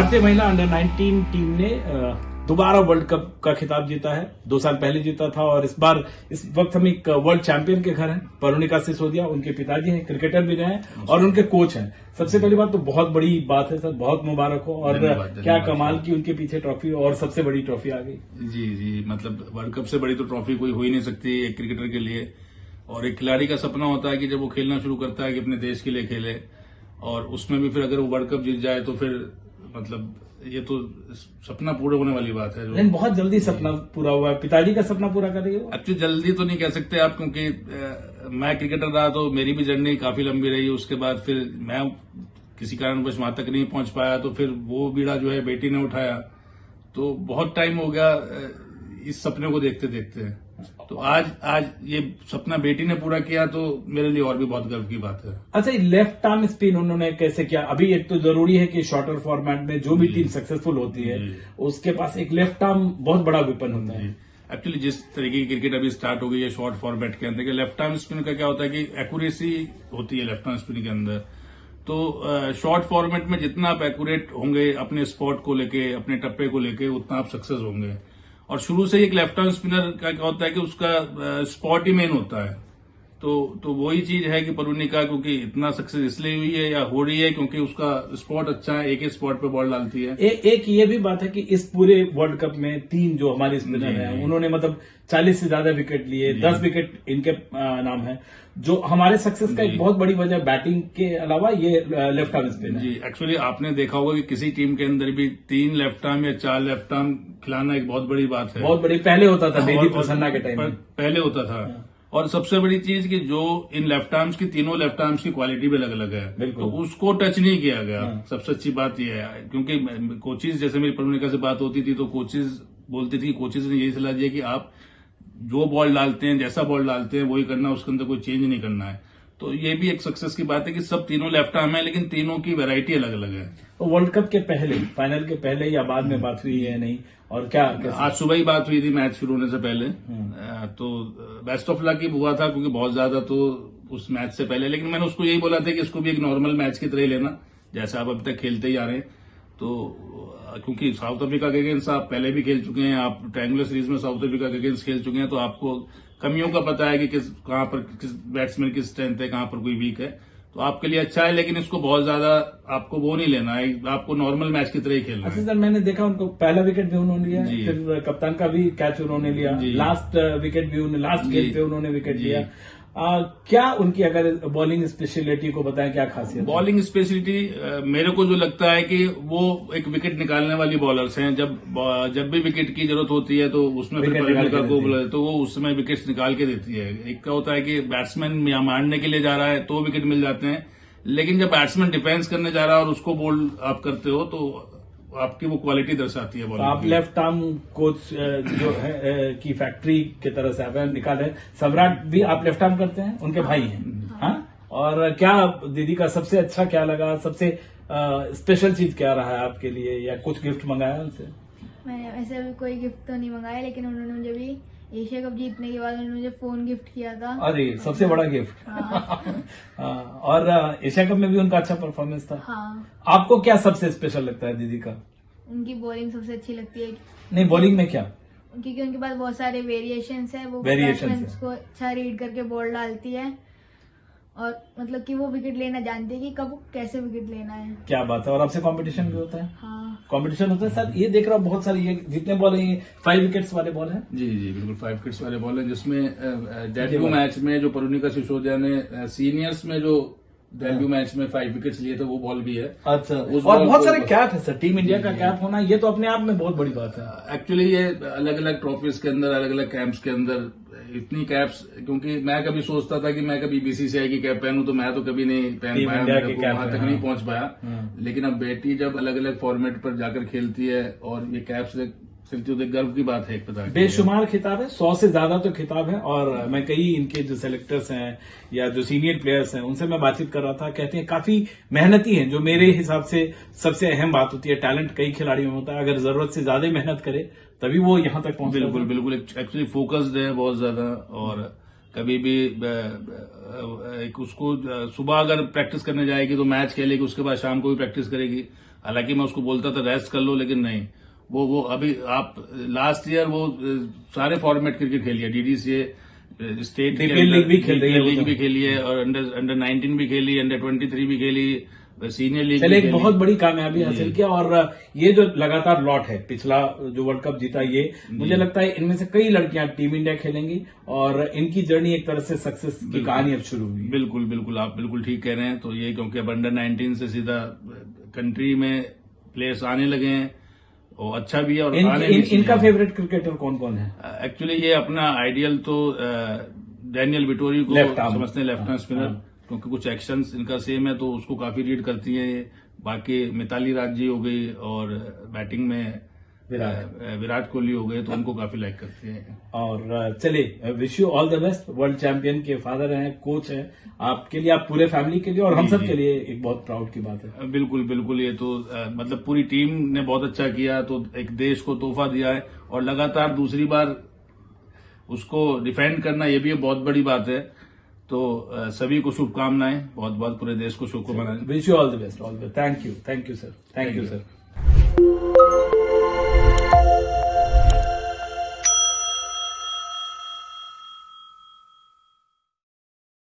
भारतीय महिला under 19 team ने दोबारा वर्ल्ड कप का खिताब जीता है। 2 साल पहले जीता था और इस वक्त हम एक वर्ल्ड चैंपियन के घर हैं। परुणिका सिसोदिया उनके पिताजी हैं, क्रिकेटर भी रहे हैं और उनके कोच हैं। सबसे पहली बात तो बहुत बड़ी बात है सर, बहुत मुबारक हो। और क्या कमाल की उनके पीछे ट्रॉफी और सबसे बड़ी ट्रॉफी आ गई। जी, मतलब वर्ल्ड कप से बड़ी तो ट्रॉफी कोई हो ही नहीं सकती एक क्रिकेटर के लिए। और एक खिलाड़ी का सपना होता है कि जब वो खेलना शुरू करता है कि अपने देश के लिए खेले, और उसमें भी फिर अगर वो वर्ल्ड कप जीत जाए तो फिर मतलब ये तो सपना पूरा होने वाली बात है। लेकिन बहुत जल्दी सपना पूरा हुआ है। पिताजी का सपना पूरा करेंगे वो? एक्चुअली जल्दी तो नहीं कह सकते आप, क्योंकि मैं क्रिकेटर रहा तो मेरी भी जर्नी काफी लंबी रही। उसके बाद फिर मैं किसी कारणवश वहां तक नहीं पहुंच पाया, तो फिर वो बीड़ा जो है बेटी ने उठाया। तो बहुत टाइम हो गया इस सपने को देखते देखते। तो आज ये सपना बेटी ने पूरा किया, तो मेरे लिए और भी बहुत गर्व की बात है। अच्छा, लेफ्ट आर्म स्पिन उन्होंने कैसे किया? अभी एक तो जरूरी है कि शॉर्टर फॉर्मेट में जो भी टीम सक्सेसफुल होती है उसके पास एक लेफ्ट आर्म बहुत बड़ा वेपन होता है। एक्चुअली जिस तरीके की क्रिकेट अभी स्टार्ट हो गई है शॉर्ट फॉर्मेट के अंदर, लेफ्ट आर्म स्पिन का क्या होता है कि एक्यूरेसी होती है लेफ्ट आर्म स्पिन के अंदर। तो शॉर्ट फॉर्मेट में जितना आप एक्यूरेट होंगे अपने स्पॉट को लेके, अपने टप्पे को लेके, उतना आप सक्सेस होंगे। और शुरू से ही एक लेफ्ट आर्म स्पिनर का क्या होता है कि उसका स्पॉट ही मेन होता है। तो वही चीज है कि परुणिका क्योंकि इतना सक्सेस इसलिए हुई है या हो रही है क्योंकि उसका स्पॉट अच्छा है, एक ही स्पॉट पे बॉल डालती है। एक ये भी बात है कि इस पूरे वर्ल्ड कप में 3 जो हमारे स्पिनर हैं उन्होंने मतलब 40 से ज्यादा विकेट लिए, 10 विकेट इनके नाम है। जो हमारे सक्सेस का एक बहुत बड़ी वजह बैटिंग के अलावा ये लेफ्ट आर्म स्पिन है। जी, एक्चुअली आपने देखा होगा कि किसी टीम के अंदर भी 3 लेफ्ट आर्म या 4 लेफ्ट आर्म खिलाना एक बहुत बड़ी बात है। बहुत बड़ी पहले होता था, बेदी प्रसन्ना के टाइम में पहले होता था। और सबसे बड़ी चीज कि जो इन लेफ्ट आर्म्स की तीनों लेफ्ट आर्म्स की क्वालिटी भी अलग अलग है, तो उसको टच नहीं किया गया। सबसे अच्छी बात यह है, क्योंकि कोचेज, जैसे मेरी परुणिका से बात होती थी तो कोचेज बोलती थी, कोचेज ने यही सलाह दिया कि आप जो बॉल डालते हैं, जैसा बॉल डालते हैं वही करना, उसके अंदर कोई चेंज नहीं करना है। तो ये भी एक सक्सेस की बात है कि सब तीनों लेफ्ट आर्म है, लेकिन तीनों की वैरायटी अलग अलग है। तो वर्ल्ड कप के पहले, फाइनल के पहले या बाद में बात हुई है नहीं? और क्या आज सुबह ही बात हुई थी मैच शुरू होने से पहले। तो बेस्ट ऑफ लक ही हुआ था, क्योंकि बहुत ज्यादा तो उस मैच से पहले, लेकिन मैंने उसको यही बोला था कि इसको भी एक नॉर्मल मैच की तरह लेना, जैसा आप अभी तक खेलते ही आ रहे हैं। तो क्योंकि साउथ अफ्रीका के अगेंस्ट आप पहले भी खेल चुके हैं, आप ट्रायंगुलर सीरीज में साउथ अफ्रीका के अगेंस्ट खेल चुके हैं, तो आपको कमियों का पता है कि कहां पर किस बैट्समैन की स्ट्रेंथ है, कहां पर कोई वीक है। तो आपके लिए अच्छा है, लेकिन इसको बहुत ज्यादा आपको वो नहीं लेना है, आपको नॉर्मल मैच की तरह ही खेलना है। अच्छा सर, मैंने देखा उनको पहला विकेट भी उन्होंने लिया, फिर कप्तान का भी कैच उन्होंने लिया, लास्ट विकेट भी उन्होंने, लास्ट गेंद पे उन्होंने विकेट लिया। क्या उनकी अगर बॉलिंग स्पेशलिटी को बताएं, क्या खासियत? बॉलिंग स्पेशलिटी मेरे को जो लगता है कि वो एक विकेट निकालने वाली बॉलर्स हैं। जब भी विकेट की जरूरत होती है तो उसमें फिर परुणिका को तो वो उस समय विकेट्स निकाल के देती है। एक क्या होता है कि बैट्समैन या मारने के लिए जा रहा है तो विकेट मिल जाते हैं, लेकिन जब बैट्समैन डिफेंस करने जा रहा है और उसको बोल आप करते हो तो आपकी वो क्वालिटी दर्शाती है। तो आप लेफ्ट आर्म कोच जो है की फैक्ट्री की तरह से आप निकाले। सम्राट भी आप लेफ्ट आर्म करते हैं, उनके भाई हैं। हाँ, और क्या दीदी का सबसे अच्छा क्या लगा, सबसे स्पेशल चीज क्या रहा है आपके लिए, या कुछ गिफ्ट मंगाया उनसे? मैंने वैसे अभी कोई गिफ्ट तो नहीं मंगाया, लेकिन उन्होंने मुझे भी एशिया कप जीतने के बाद उन्होंने मुझे फोन गिफ्ट किया था। अरे सबसे बड़ा गिफ्ट। और एशिया कप में भी उनका अच्छा परफॉर्मेंस था। हाँ। आपको क्या सबसे स्पेशल लगता है दीदी का? उनकी बॉलिंग सबसे अच्छी लगती है। नहीं, बॉलिंग में क्या? क्योंकि उनके पास बहुत सारे वेरिएशंस है, वो वेरिएशंस बैट्समैन को अच्छा रीड करके बॉल डालती है, और मतलब कि वो विकेट लेना जानती है कि कब कैसे विकेट लेना है। क्या बात है। और आपसे कंपटीशन भी होता है? हाँ, कंपटीशन होता है सर। ये देख रहा हूँ बहुत सारे, ये जितने बॉल है ये 5 विकेट्स वाले बॉल हैं। जी बिल्कुल 5 विकेट्स वाले बॉल हैं, जिसमें डेब्यू मैच में जो परुणिका सिसोदिया ने सीनियर्स में जो डेब्यू मैच में 5 विकेट्स लिए थे वो बॉल भी है। अच्छा, और बहुत सारे कैप है सर, टीम इंडिया का कैप होना ये तो अपने आप में बहुत बड़ी बात है। एक्चुअली ये अलग अलग ट्रॉफीज के अंदर, अलग अलग कैंप्स के अंदर इतनी कैप्स, क्योंकि मैं कभी सोचता था कि मैं कभी बीसीसीआई की कैप पहनूं, तो मैं तो कभी नहीं पहन पाया, वहां तक नहीं पहुंच पाया। लेकिन अब बेटी जब अलग अलग फॉर्मेट पर जाकर खेलती है और ये कैप्स खेलती है, गर्व की बात है एक प्रकार की। बेशुमार खिताब है, 100 से ज्यादा तो खिताब है। और मैं कई इनके जो सेलेक्टर्स हैं या जो सीनियर प्लेयर्स हैं उनसे मैं बातचीत कर रहा था, कहते हैं काफी मेहनती हैं, जो मेरे हिसाब से सबसे अहम बात होती है। टैलेंट कई खिलाड़ियों में होता है, अगर जरूरत से ज्यादा मेहनत करे तभी वो यहां तक पहुंचते हैं। बिल्कुल एक्चुअली फोकस्ड है बहुत ज्यादा, और कभी भी उसको सुबह अगर प्रैक्टिस करने जाएगी तो मैच खेलेगी, उसके बाद शाम को भी प्रैक्टिस करेगी। हालांकि मैं उसको बोलता था रेस्ट कर लो, लेकिन नहीं, वो अभी आप लास्ट ईयर वो सारे फॉर्मेट क्रिकेट खेली है, डीडीसीए, स्टेट DPL लीग भी खेल रही है, लीग भी खेली है, और अंडर 19 भी खेली, अंडर 23 भी खेली, सीनियर लीग चले भी एक खेली। बहुत बड़ी कामयाबी हासिल किया। और ये जो लगातार लॉट है, पिछला जो वर्ल्ड कप जीता, ये मुझे लगता है इनमें से कई लड़कियां टीम इंडिया खेलेंगी और इनकी जर्नी एक तरह से सक्सेस की कहानी अब शुरू हुई है। बिल्कुल बिल्कुल, आप बिल्कुल ठीक कह रहे हैं। तो ये क्योंकि अब अंडर 19 से सीधा कंट्री में प्लेयर्स आने लगे हैं, और अच्छा भी है, और आने भी चाहिए। इनका फेवरेट क्रिकेटर कौन कौन है? एक्चुअली ये अपना आइडियल तो डैनियल विटोरी को Left arm। समझते हैं, लेफ्ट आर्म स्पिनर, हाँ। क्योंकि कुछ एक्शंस इनका सेम है, तो उसको काफी रीड करती है ये। बाकी मिताली राज जी हो गई, और बैटिंग में विराट कोहली हो गए, तो उनको काफी लाइक करती है। और चलिए, wish you all the best. World champion के फादर हैं, कोच हैं, आपके लिए, आप पूरे फैमिली के लिए और हम सब के लिए एक बहुत प्राउड की बात है। बिल्कुल बिल्कुल, ये तो मतलब पूरी टीम ने बहुत अच्छा किया, तो एक देश को तोहफा दिया है, और लगातार दूसरी बार उसको डिफेंड करना, ये भी एक बहुत बड़ी बात है। तो सभी को शुभकामनाएं, बहुत बहुत पूरे देश को शुभकामनाएं। Wish you all the best, all the best. Thank you sir, thank you sir.